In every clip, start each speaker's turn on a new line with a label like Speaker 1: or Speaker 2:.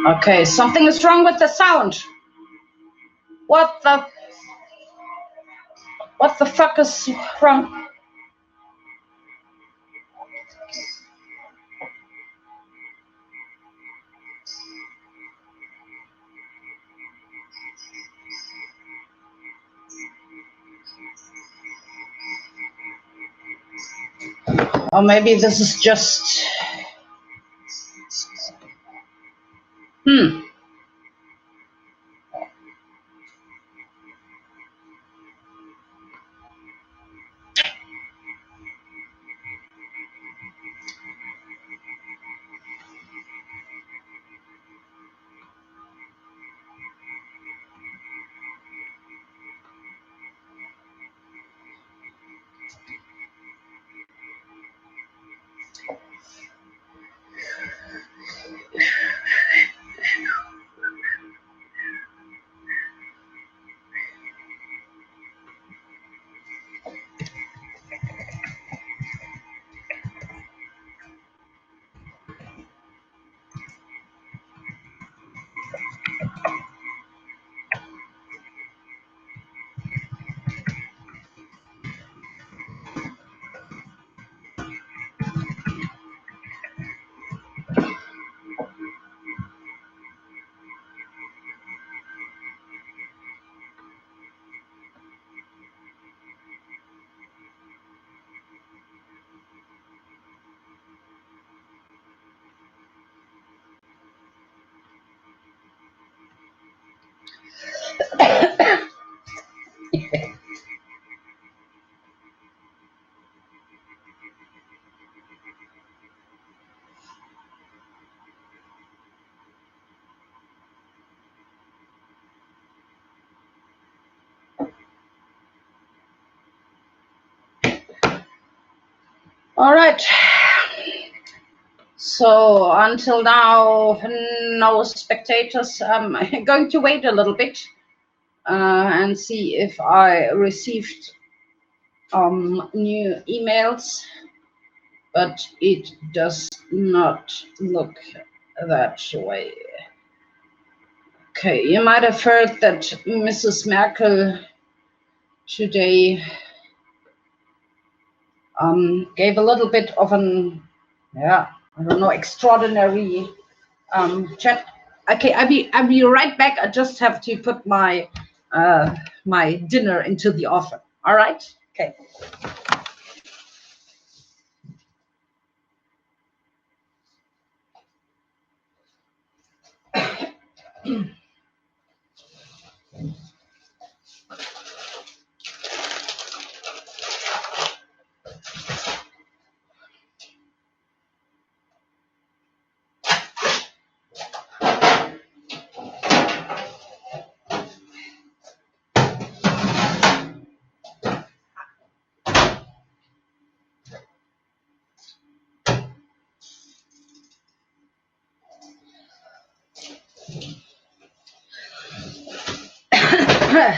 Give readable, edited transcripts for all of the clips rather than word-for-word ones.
Speaker 1: Okay, something is wrong with the sound. What the fuck is wrong? Or maybe this is just... All right. So until now, no spectators. I'm going to wait a little bit and see if I received new emails, but it does not look that way. Okay, you might have heard that Mrs. Merkel today gave a little bit of an, I don't know, extraordinary chat. Okay, I'll be right back. I just have to put my my dinner into the oven. All right? Okay.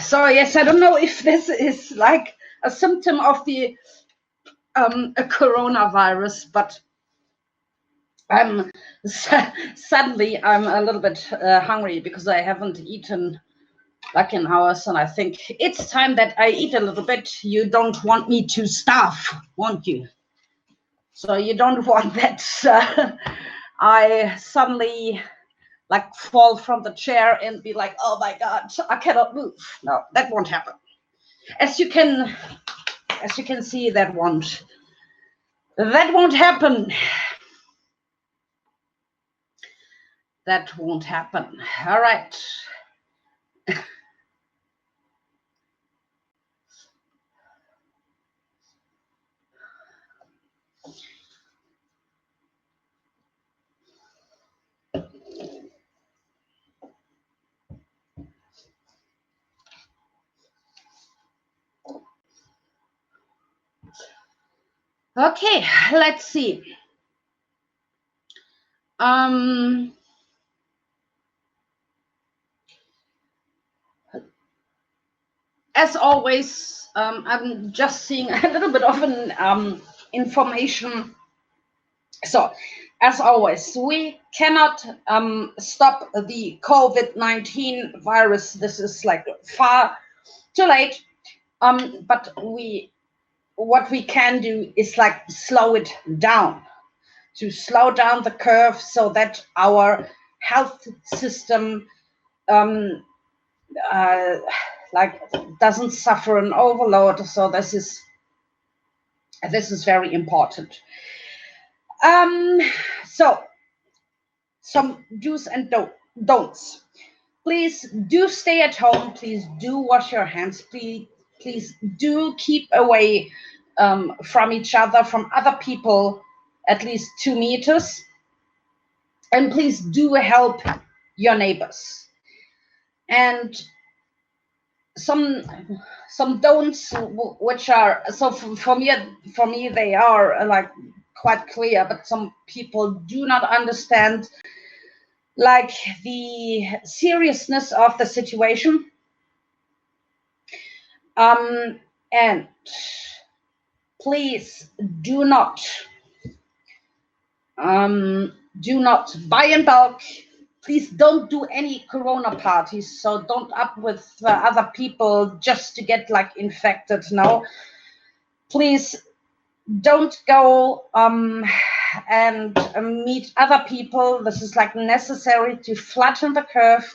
Speaker 1: So yes, I don't know if this is like a symptom of the a coronavirus, but I'm suddenly I'm a little bit hungry because I haven't eaten like in hours, and I think it's time that I eat a little bit. You don't want me to starve, won't you? So you don't want that I suddenly like fall from the chair and be like, oh my God, I cannot move. No, that won't happen. As you can see, that won't happen. that won't happen. All right. Okay, let's see. As always, I'm just seeing a little bit of an information. So, as always, we cannot stop the COVID-19 virus. This is like far too late. But what we can do is like slow it down, to slow down the curve so that our health system like doesn't suffer an overload. So this is very important. So some do's and don'ts. Please do stay at home. Please do wash your hands. Please do keep away from each other, from other people, at least 2 meters. And please do help your neighbors. And some don'ts, which are, so for me they are like quite clear, but some people do not understand like the seriousness of the situation. And please do not buy in bulk. Please don't do any corona parties. So don't up with other people just to get like infected. No, please don't go and meet other people. This is like necessary to flatten the curve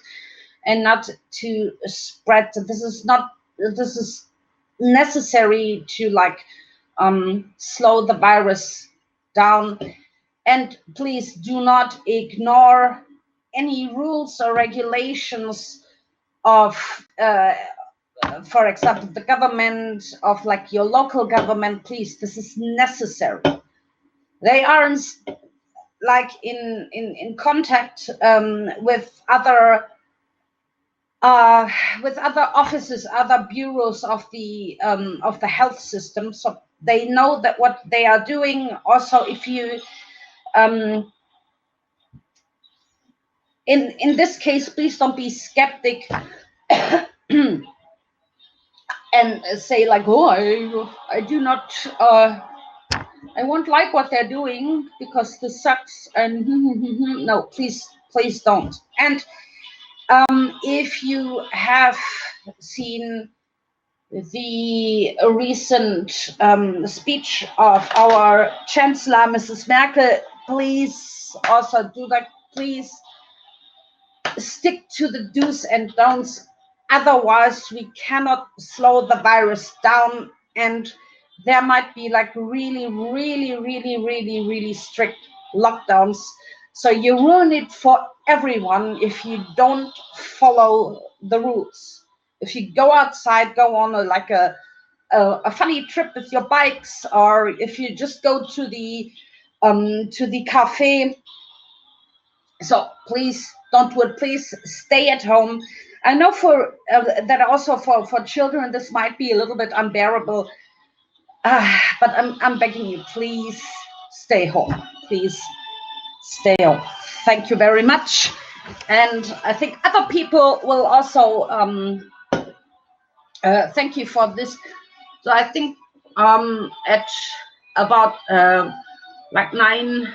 Speaker 1: and not to spread. This is necessary to like slow the virus down. And please do not ignore any rules or regulations of for example the government, of like your local government. Please, this is necessary. They are in contact with other offices, other bureaus of the health system, so they know that what they are doing. Also, if you in this case, please don't be skeptic and say like, oh, I do not I won't like what they're doing because this sucks, and no, please don't. And if you have seen the recent speech of our Chancellor, Mrs. Merkel, please also do that. Please stick to the do's and don'ts. Otherwise, we cannot slow the virus down, and there might be like really, really, really, really, really strict lockdowns. So you ruin it for everyone if you don't follow the rules. If you go outside, go on a funny trip with your bikes, or if you just go to the cafe. So please don't do it. Please stay at home. I know for that also for children this might be a little bit unbearable, but I'm begging you, please stay home. Please stay home. Thank you very much. And I think other people will also thank you for this. So I think at about like 9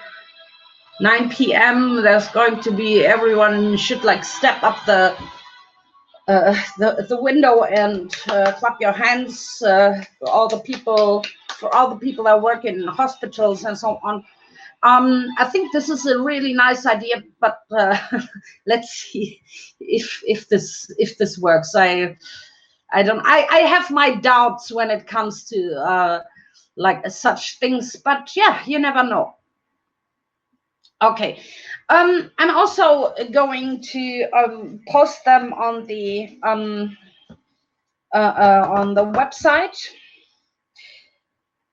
Speaker 1: p.m. there's going to be, everyone should like step up the window and clap your hands for all the people that work in hospitals and so on. I think this is a really nice idea, but let's see if this works. I have my doubts when it comes to like such things, but yeah, you never know. Okay. I'm also going to post them on the website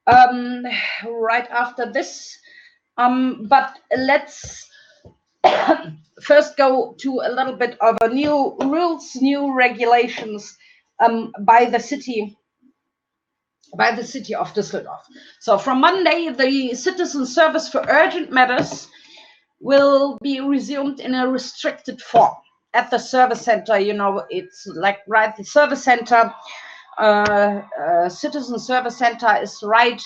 Speaker 1: right after this. But let's first go to a little bit of a new rules, new regulations by the city of Düsseldorf. So from Monday, the citizen service for urgent matters will be resumed in a restricted form at the service center. You know, it's like right, the service center, citizen service center is right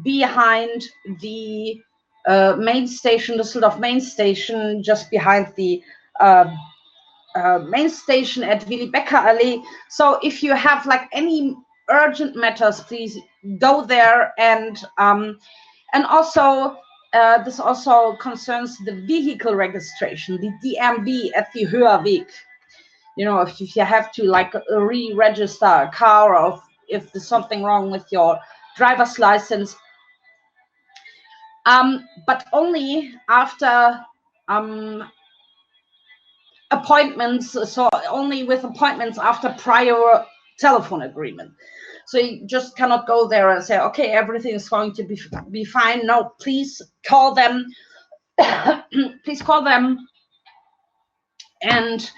Speaker 1: behind the main station, Düsseldorf main station, just behind the main station at Willy Becker Allee. So if you have like any urgent matters, please go there. And also this also concerns the vehicle registration, the DMV at the Höherweg. You know, if you have to like re-register a car, or if there's something wrong with your driver's license, but only after appointments, so only with appointments after prior telephone agreement. So you just cannot go there and say, okay, everything is going to be fine. No, please call them. Please call them, and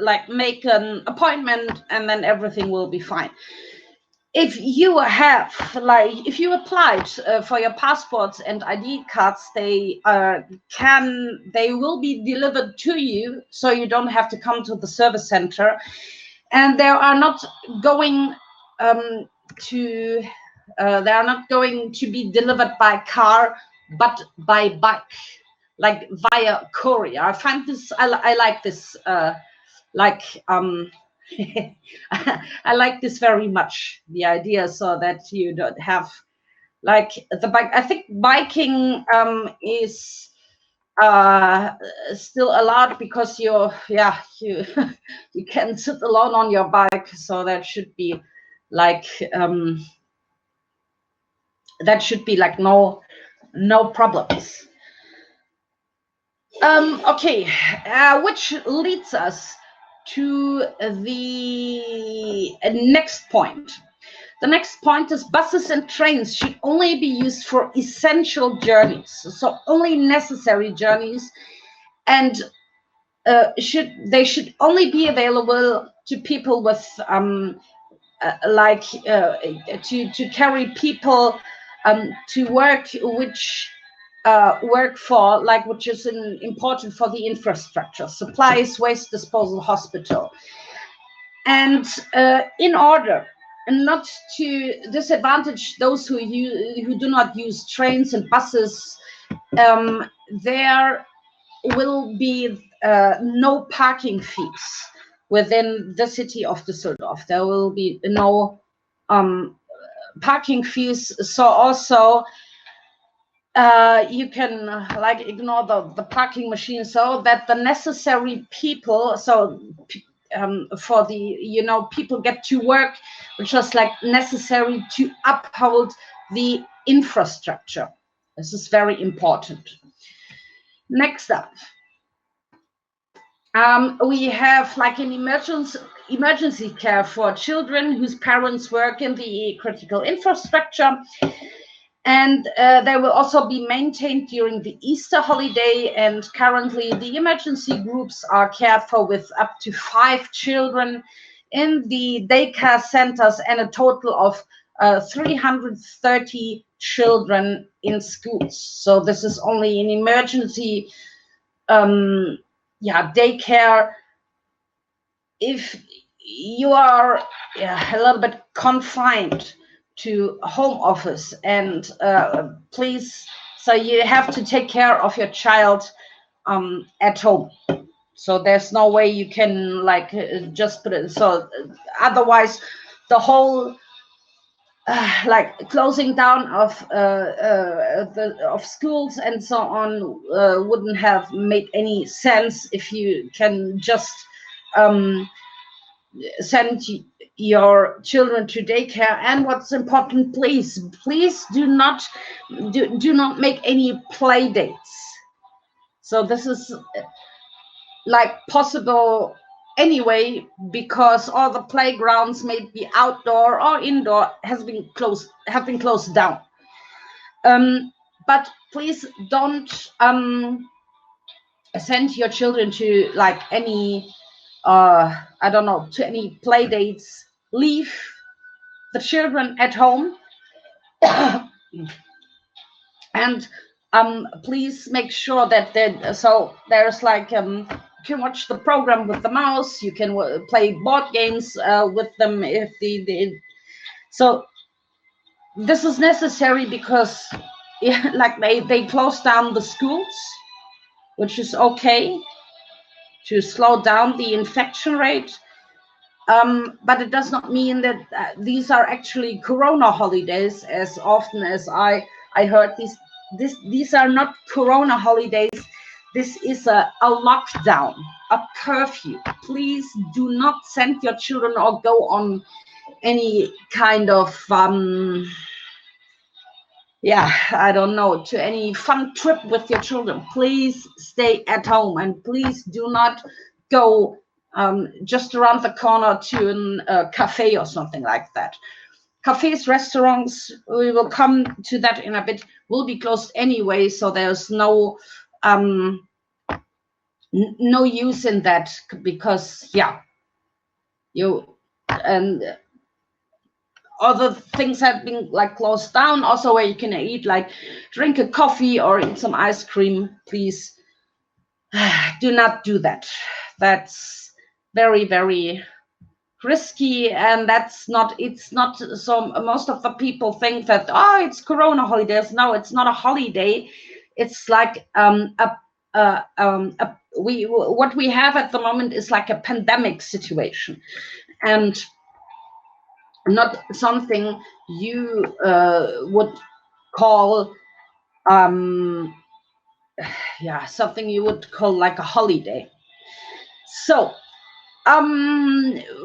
Speaker 1: like make an appointment, and then everything will be fine. If you have, like, if you applied for your passports and ID cards, they will be delivered to you, so you don't have to come to the service center, and they are not going to be delivered by car, but by bike, like via courier. I find this, I like this, I like this very much, the idea, so that you don't have like the bike. I think biking is still allowed, because you you can sit alone on your bike, so that should be like no problems. Okay, which leads us to the next point. The next point is buses and trains should only be used for essential journeys, so only necessary journeys, and they should only be available to people with to carry people to work, which which is important for the infrastructure, supplies, waste disposal, hospital. And in order not to disadvantage those who do not use trains and buses, there will be no parking fees within the city of Düsseldorf. There will be no parking fees. So also you can like ignore the parking machine, so that the necessary people, so for the people get to work, which is like necessary to uphold the infrastructure. This is very important. Next up, we have like an emergency care for children whose parents work in the critical infrastructure. And they will also be maintained during the Easter holiday. And currently, the emergency groups are cared for with up to 5 children in the daycare centers, and a total of 330 children in schools. So this is only an emergency daycare. If you are a little bit confined to home office, and please, so you have to take care of your child at home. So there's no way you can like just put it. So otherwise, the whole like closing down of schools and so on wouldn't have made any sense if you can just send your children to daycare. And what's important, please do not make any play dates. So this is like possible anyway, because all the playgrounds, may be outdoor or indoor, have been closed down. But please don't send your children to like any I don't know, to any play dates. Leave the children at home. And please make sure that there's like you can watch the program with the mouse, you can play board games with them if so this is necessary, because like they close down the schools, which is okay to slow down the infection rate. But it does not mean that these are actually Corona holidays, as often as I heard these are not Corona holidays. This is a lockdown, a curfew. Please do not send your children or go on any kind of I don't know, to any fun trip with your children. Please stay at home, and please do not go just around the corner to a cafe or something like that. Cafes, restaurants, we will come to that in a bit, will be closed anyway, so there's no use in that, because other things have been like closed down also, where you can eat, like drink a coffee or eat some ice cream. Please do not do that. That's very, very risky, and it's not. So most of the people think that, oh, it's Corona holidays. No, it's not a holiday. It's like what we have at the moment is like a pandemic situation, and not something you would call something you would call like a holiday. So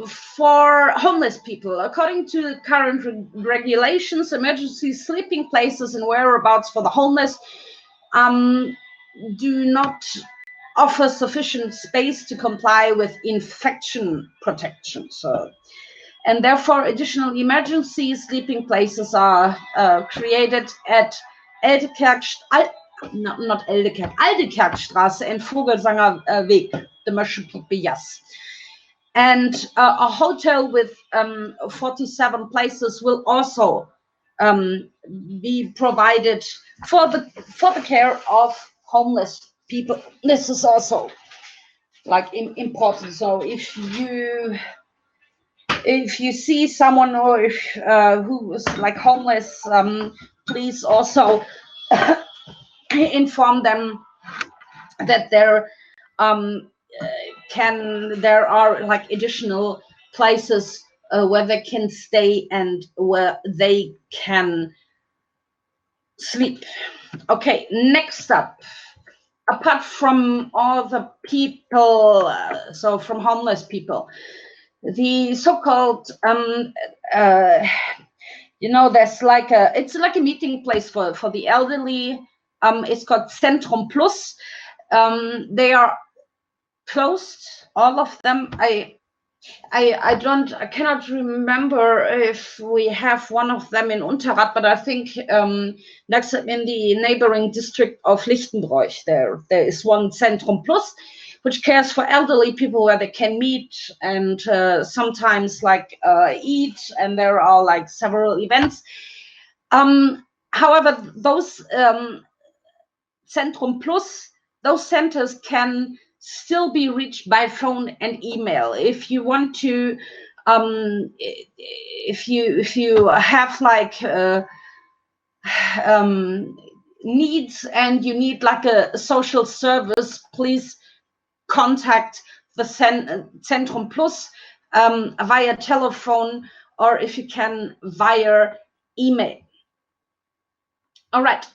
Speaker 1: for homeless people, according to current regulations, emergency sleeping places and whereabouts for the homeless do not offer sufficient space to comply with infection protection. And therefore, additional emergency sleeping places are created at Aldekerkstraße and Vogelsanger Weg, the Möschenpiet. And a hotel with 47 places will also be provided for the care of homeless people. This is also like important. So if you see someone or who is like homeless, please also inform them that there are like additional places where they can stay and where they can sleep. Okay, next up, apart from all the people, so from homeless people, the so-called there's like it's like a meeting place for the elderly. It's called Zentrum Plus. They are closed, all of them. I cannot remember if we have one of them in Unterrad, but I think next in the neighboring district of Lichtenbroich, there is one Zentrum Plus, which cares for elderly people, where they can meet and sometimes like eat, and there are like several events. However, those Zentrum Plus, those centers can still be reached by phone and email. If you want to, if you have like needs and you need like a social service, please contact the Zentrum Plus via telephone, or if you can, via email. All right.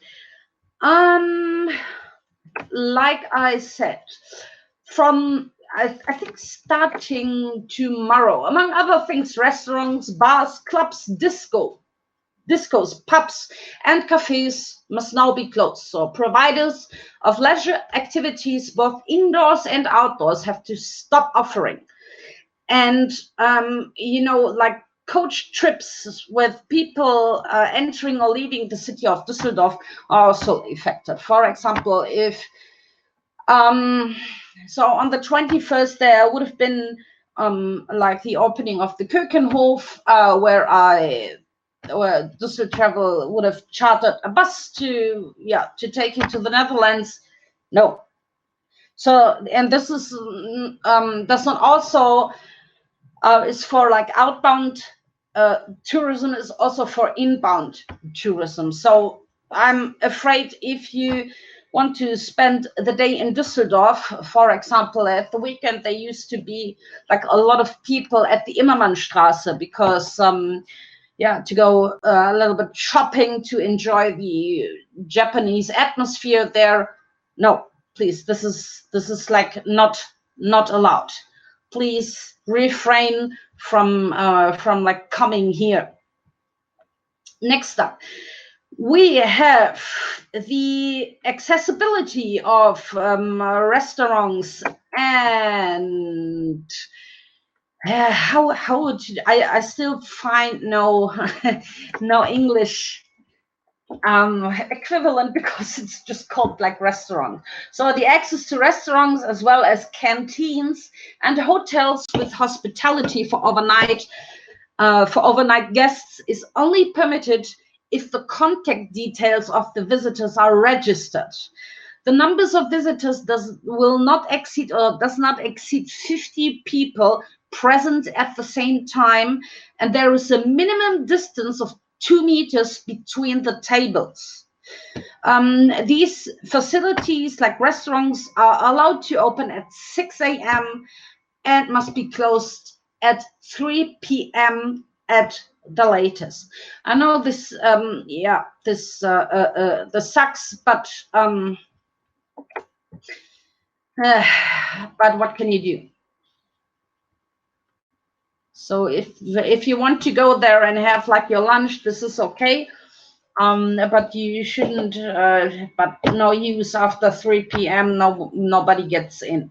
Speaker 1: Like I said, from I think starting tomorrow, among other things, restaurants, bars, clubs, discos, pubs, and cafes must now be closed. So providers of leisure activities, both indoors and outdoors, have to stop offering. And like coach trips with people entering or leaving the city of Düsseldorf are also affected. For example, if so on the 21st there would have been like the opening of the Kökenhof, where Düsseldorf Travel would have chartered a bus to take you to the Netherlands. No. So, and this is does not also is for like outbound tourism, is also for inbound tourism. So I'm afraid if you want to spend the day in Düsseldorf, for example, at the weekend, there used to be like a lot of people at the Immermannstraße because to go a little bit shopping, to enjoy the Japanese atmosphere there. No, please, this is like not allowed. Please refrain from like coming here. Next up, we have the accessibility of restaurants, and how would you, I still find no no English equivalent, because it's just called like restaurant. So the access to restaurants as well as canteens and hotels with hospitality for overnight guests is only permitted if the contact details of the visitors are registered. The numbers of visitors does not exceed 50 people present at the same time, and there is a minimum distance of 2 meters between the tables. These facilities, like restaurants, are allowed to open at 6 a.m. and must be closed at 3 p.m. at the latest. I know this, this sucks, but what can you do? So if you want to go there and have like your lunch, this is okay. But you shouldn't. But no use after 3 p.m. No, nobody gets in.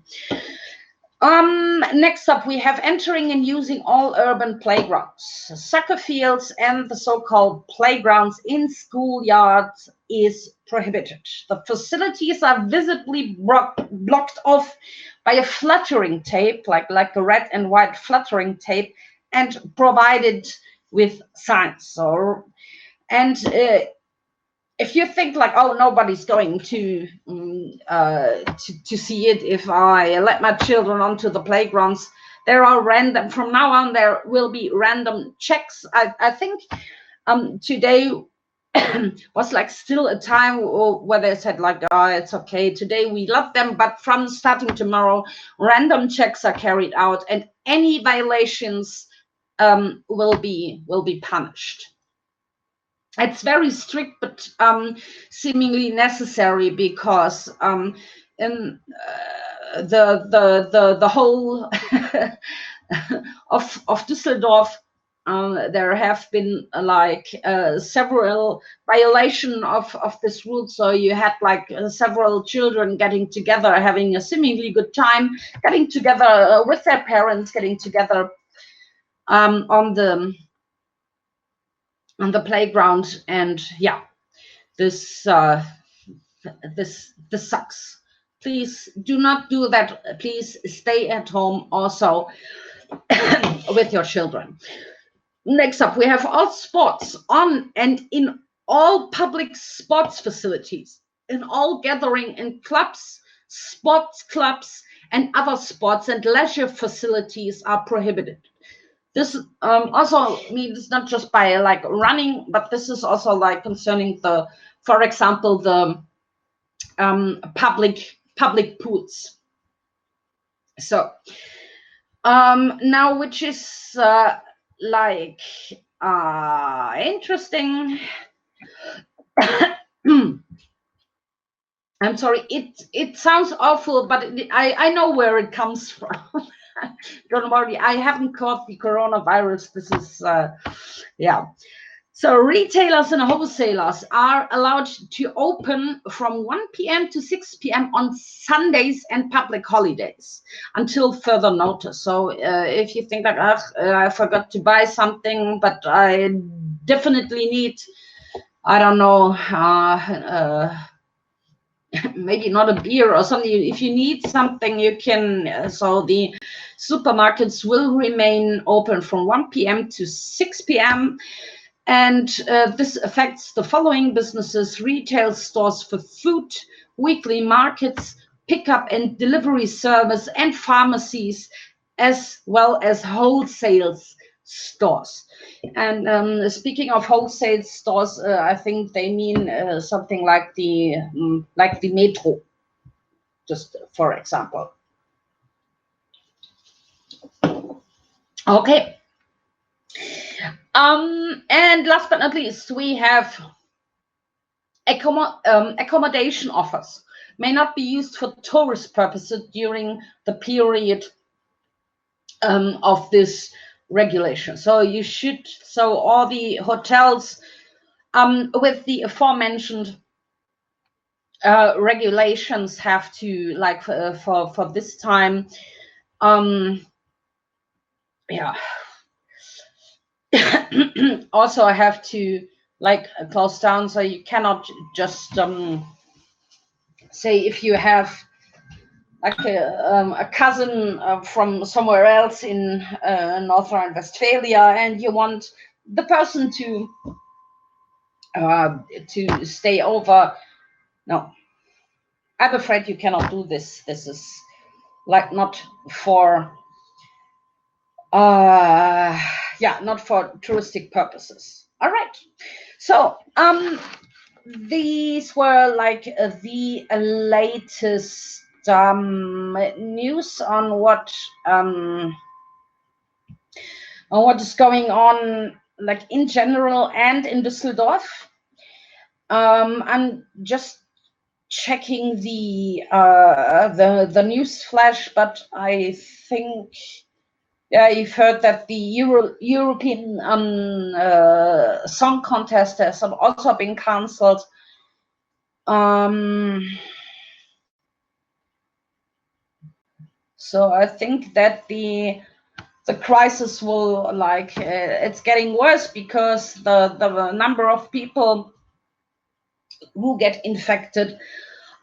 Speaker 1: Next up, we have entering and using all urban playgrounds, soccer fields, and the so-called playgrounds in schoolyards is prohibited. The facilities are visibly blocked off by a fluttering tape, like a red and white fluttering tape, and provided with signs. So, and if you think like, oh, nobody's going to see it if I let my children onto the playgrounds, there are random, from now on there will be random checks. I think today was like still a time where they said like, oh, it's okay, today we love them, but from starting tomorrow, random checks are carried out, and any violations will be punished. It's very strict, but seemingly necessary, because in the whole of Düsseldorf, there have been like several violation of this rule. So you had like several children getting together, having a seemingly good time, getting together with their parents, getting together on the playground, and yeah, this sucks. Please do not do that. Please stay at home also with your children. Next up, we have all sports on and in all public sports facilities, in all gathering in clubs, sports clubs, and other sports and leisure facilities are prohibited. This also means not just by like running, but this is also like concerning the, for example, the public pools. So now, which is like interesting. I'm sorry, it sounds awful, but I know where it comes from. Don't worry, I haven't caught the coronavirus. This is yeah. So retailers and wholesalers are allowed to open from 1 p.m. to 6 p.m. on Sundays and public holidays until further notice. So if you think like, I forgot to buy something, but I definitely need, I don't know, maybe not a beer or something. If you need something, you can. So the supermarkets will remain open from 1 p.m. to 6 p.m. And this affects the following businesses: retail stores for food, weekly markets, pickup and delivery service, and pharmacies, as well as wholesale stores. And speaking of wholesale stores, I think they mean something like the metro, just for example. Okay. And last but not least, we have accommodation offers may not be used for tourist purposes during the period of this regulation. So you should, so all the hotels with the aforementioned regulations have to, like for this time, yeah. Also, I have to like close down, so you cannot just say if you have like a cousin from somewhere else in North Rhine-Westphalia, and you want the person to stay over. No, I'm afraid you cannot do this. This is like not for not for touristic purposes. All right. So these were like the latest news on what is going on, like in general and in Düsseldorf. I'm just checking the news flash, but I think you've heard that the European song contest has also been cancelled. So I think that the crisis will it's getting worse, because the number of people who get infected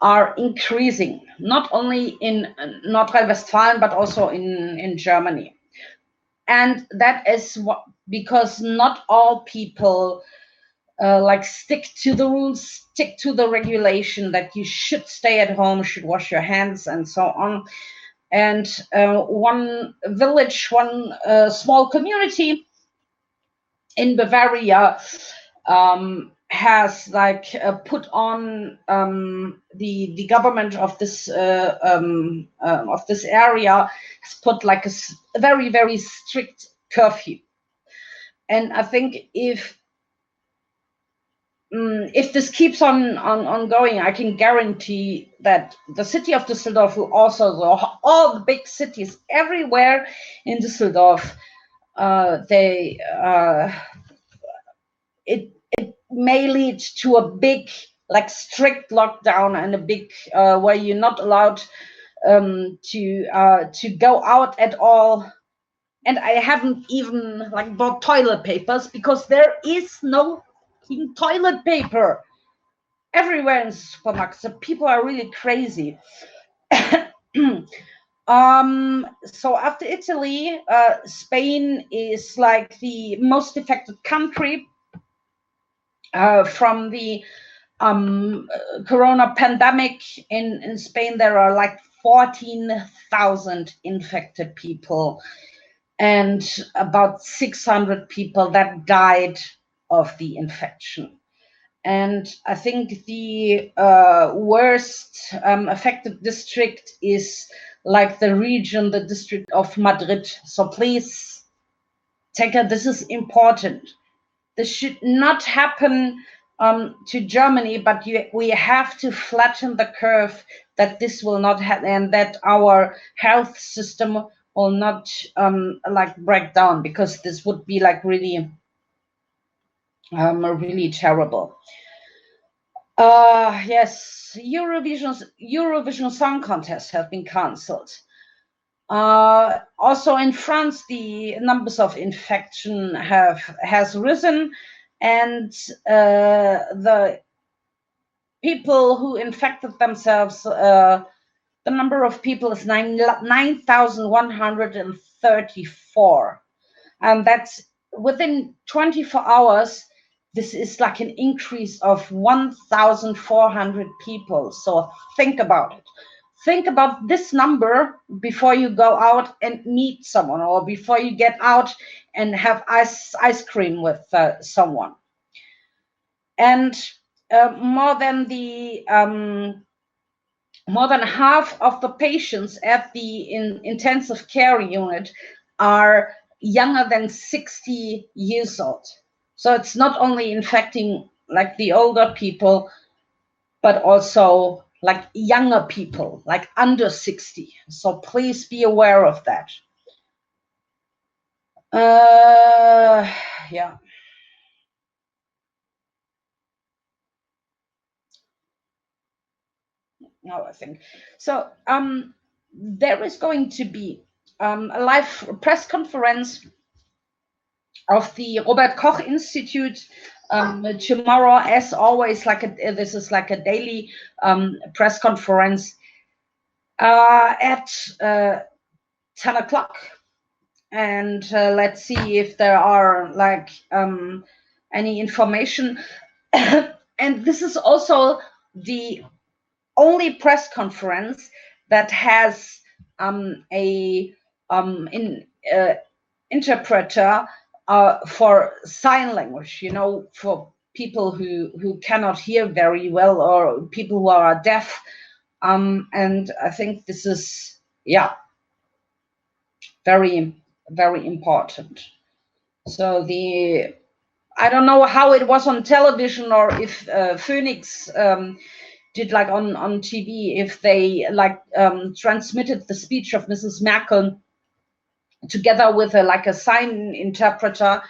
Speaker 1: are increasing, not only in North Rhine-Westphalia, but also in Germany. And that is because not all people stick to the rules, stick to the regulation that you should stay at home, should wash your hands, and so on. And one village, one small community in Bavaria has put on the government of this area has put like a very, very strict curfew. And I think if this keeps on going, I can guarantee that the city of Düsseldorf will also, all the big cities everywhere in Düsseldorf, it may lead to a big, strict lockdown, and a big where you're not allowed to go out at all. And I haven't even bought toilet papers, because there is no toilet paper everywhere in supermarkets. So people are really crazy. So after Italy, Spain is like the most affected country from the corona pandemic. In Spain, there are like 14,000 infected people, and about 600 people that died of the infection. And I think the worst affected district is like the district of Madrid. So please, Tekka, this is important. This should not happen to Germany, but we have to flatten the curve that this will not happen and that our health system will not like break down, because this would be like really really terrible. Yes, Eurovision Song Contest have been cancelled. Also in France, the numbers of infection has risen, and the people who infected themselves, the number of people is 9,134, and that's within 24 hours. This is like an increase of 1,400 people. So think about it. Think about this number before you go out and meet someone, or before you get out and have ice cream with someone. And more than half of the patients at the intensive care unit are younger than 60 years old. So it's not only infecting like the older people, but also like younger people, like under 60. So please be aware of that. Yeah. No, I think so. There is going to be a live press conference of the Robert Koch Institute tomorrow, as always. This is like a daily press conference at 10 o'clock, and let's see if there are like any information. And this is also the only press conference that has a interpreter for sign language, you know, for people who cannot hear very well, or people who are deaf. And I think this is, yeah, very, very important. So I don't know how it was on television, or if Phoenix did like on TV, if they like transmitted the speech of Mrs. Merkel together with a sign interpreter.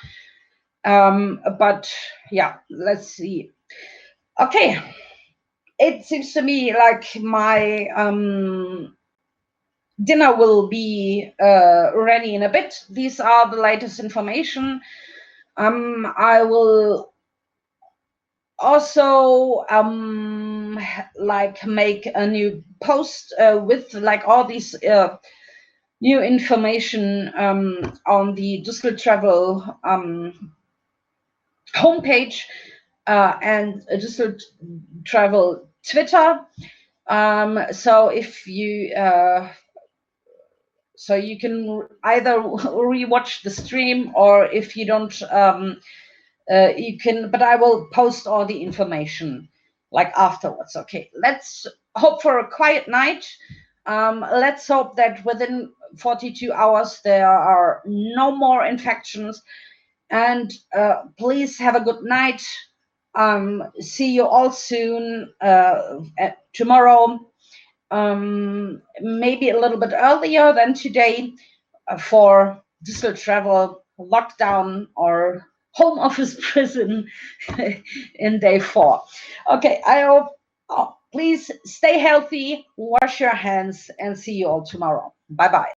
Speaker 1: But yeah, let's see. Okay, it seems to me like my dinner will be ready in a bit. These are the latest information. I will also like make a new post with like all these new information on the Düsseldorf Travel homepage and Düsseldorf Travel Twitter. So if you so you can either rewatch the stream, or if you don't, you can. But I will post all the information like afterwards. Okay, let's hope for a quiet night. Let's hope that within 42 hours there are no more infections. And please have a good night. See you all soon tomorrow. Maybe a little bit earlier than today for Düsseldorf Travel lockdown or home office prison in day 4. Okay, I hope. Please stay healthy, wash your hands, and see you all tomorrow. Bye-bye.